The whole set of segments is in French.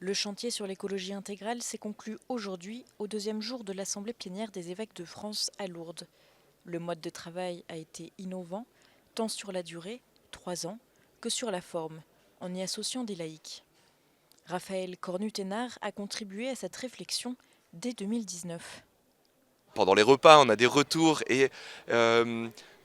Le chantier sur l'écologie intégrale s'est conclu aujourd'hui au deuxième jour de l'Assemblée plénière des évêques de France à Lourdes. Le mode de travail a été innovant, tant sur la durée, 3 ans, que sur la forme, en y associant des laïcs. Raphaël Cornu-Thénard a contribué à cette réflexion dès 2019. Pendant les repas, on a des retours et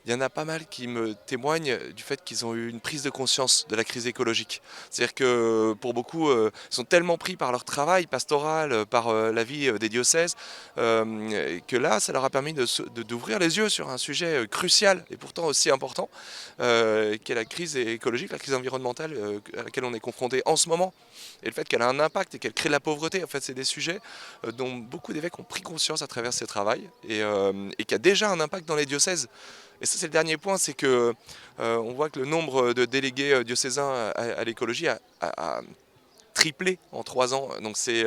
il y en a pas mal qui me témoignent du fait qu'ils ont eu une prise de conscience de la crise écologique. C'est-à-dire que pour beaucoup, ils sont tellement pris par leur travail pastoral, par la vie des diocèses, que là, ça leur a permis d'ouvrir les yeux sur un sujet crucial et pourtant aussi important, qu'est la crise écologique, la crise environnementale à laquelle on est confronté en ce moment. Et le fait qu'elle a un impact et qu'elle crée de la pauvreté, en fait, c'est des sujets dont beaucoup d'évêques ont pris conscience à travers ces travaux et qui a déjà un impact dans les diocèses. Et ça, c'est le dernier point, c'est que on voit que le nombre de délégués diocésains à l'écologie a triplé en 3 ans. Donc c'est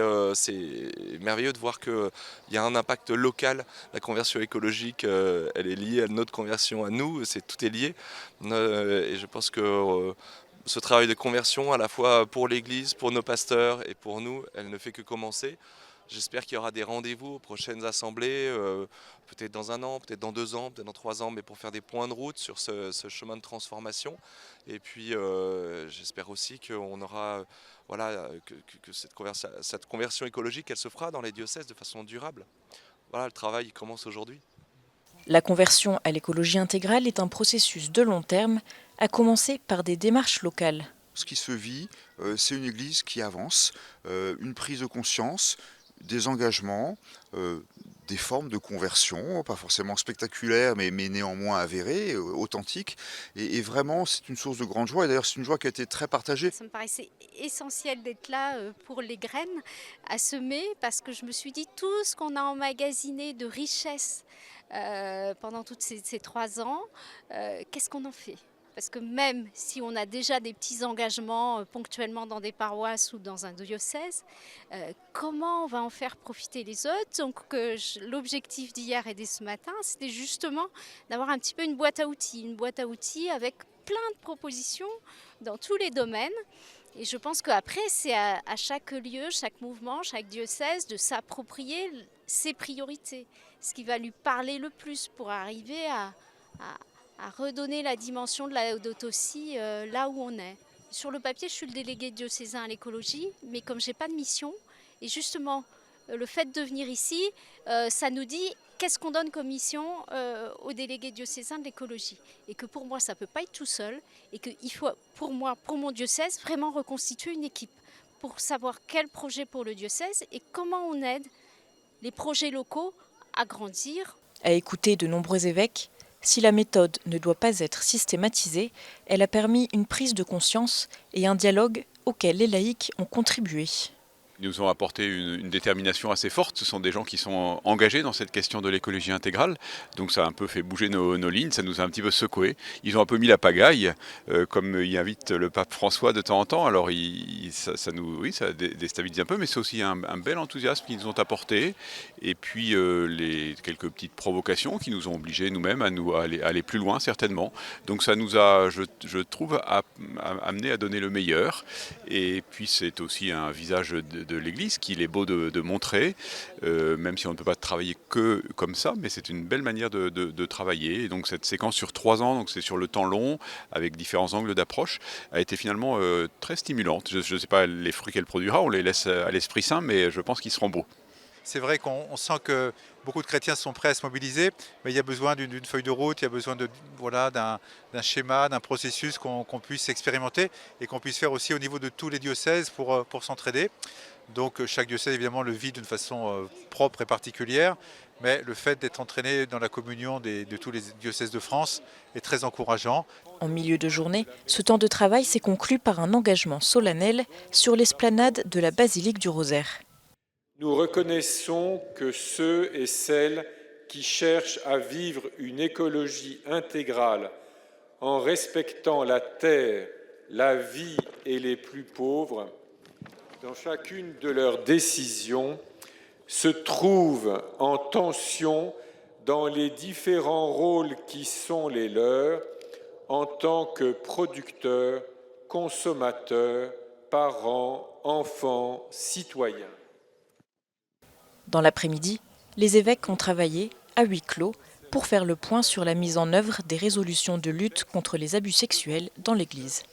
merveilleux de voir qu'il y a un impact local. La conversion écologique, elle est liée à notre conversion à nous, tout est lié. Et je pense que ce travail de conversion, à la fois pour l'Église, pour nos pasteurs et pour nous, elle ne fait que commencer. J'espère qu'il y aura des rendez-vous aux prochaines assemblées, peut-être dans 1 an, peut-être dans 2 ans, peut-être dans 3 ans, mais pour faire des points de route sur ce chemin de transformation. Et puis j'espère aussi qu'on aura, voilà, que cette conversion écologique, elle se fera dans les diocèses de façon durable. Voilà, le travail il commence aujourd'hui. La conversion à l'écologie intégrale est un processus de long terme, à commencer par des démarches locales. Ce qui se vit, c'est une église qui avance, une prise de conscience, des engagements, des formes de conversion, pas forcément spectaculaires, mais néanmoins avérées, authentiques. Et vraiment, c'est une source de grande joie. Et d'ailleurs, c'est une joie qui a été très partagée. Ça me paraissait essentiel d'être là pour les graines à semer parce que je me suis dit tout ce qu'on a emmagasiné de richesse pendant toutes ces 3 ans, qu'est-ce qu'on en fait? Parce que même si on a déjà des petits engagements ponctuellement dans des paroisses ou dans un diocèse, comment on va en faire profiter les autres? Donc l'objectif d'hier et de ce matin, c'était justement d'avoir un petit peu une boîte à outils avec plein de propositions dans tous les domaines. Et je pense qu'après, c'est à chaque lieu, chaque mouvement, chaque diocèse de s'approprier ses priorités, ce qui va lui parler le plus pour arriver à redonner la dimension de la Laudato Si là où on est. Sur le papier, je suis le délégué diocésain à l'écologie, mais comme j'ai pas de mission, et justement, le fait de venir ici, ça nous dit qu'est-ce qu'on donne comme mission aux délégués diocésains de l'écologie. Et que pour moi, ça ne peut pas être tout seul, et qu'il faut, pour moi, pour mon diocèse, vraiment reconstituer une équipe pour savoir quel projet pour le diocèse et comment on aide les projets locaux à grandir. À écouter de nombreux évêques, si la méthode ne doit pas être systématisée, elle a permis une prise de conscience et un dialogue auquel les laïcs ont contribué. Ils nous ont apporté une détermination assez forte. Ce sont des gens qui sont engagés dans cette question de l'écologie intégrale. Donc ça a un peu fait bouger nos lignes, ça nous a un petit peu secoués. Ils ont un peu mis la pagaille, comme y invite le pape François de temps en temps. Alors ça déstabilise un peu, mais c'est aussi un bel enthousiasme qu'ils nous ont apporté. Et puis les quelques petites provocations qui nous ont obligés nous-mêmes à aller plus loin certainement. Donc ça nous a, je trouve, amené à donner le meilleur. Et puis c'est aussi un visage de l'Église qu'il est beau de montrer, même si on ne peut pas travailler que comme ça, mais c'est une belle manière de travailler. Et donc cette séquence sur 3 ans, donc c'est sur le temps long, avec différents angles d'approche, a été finalement très stimulante. Je ne sais pas les fruits qu'elle produira, on les laisse à l'Esprit Saint, mais je pense qu'ils seront beaux. C'est vrai qu'on sent que beaucoup de chrétiens sont prêts à se mobiliser, mais il y a besoin d'une feuille de route, il y a besoin d'un schéma, d'un processus qu'on puisse expérimenter et qu'on puisse faire aussi au niveau de tous les diocèses pour s'entraider. Donc chaque diocèse évidemment le vit d'une façon propre et particulière, mais le fait d'être entraîné dans la communion de tous les diocèses de France est très encourageant. En milieu de journée, ce temps de travail s'est conclu par un engagement solennel sur l'esplanade de la basilique du Rosaire. Nous reconnaissons que ceux et celles qui cherchent à vivre une écologie intégrale en respectant la terre, la vie et les plus pauvres, dans chacune de leurs décisions, se trouvent en tension dans les différents rôles qui sont les leurs en tant que producteurs, consommateurs, parents enfants, citoyens. Dans l'après-midi, les évêques ont travaillé à huis clos pour faire le point sur la mise en œuvre des résolutions de lutte contre les abus sexuels dans l'Église.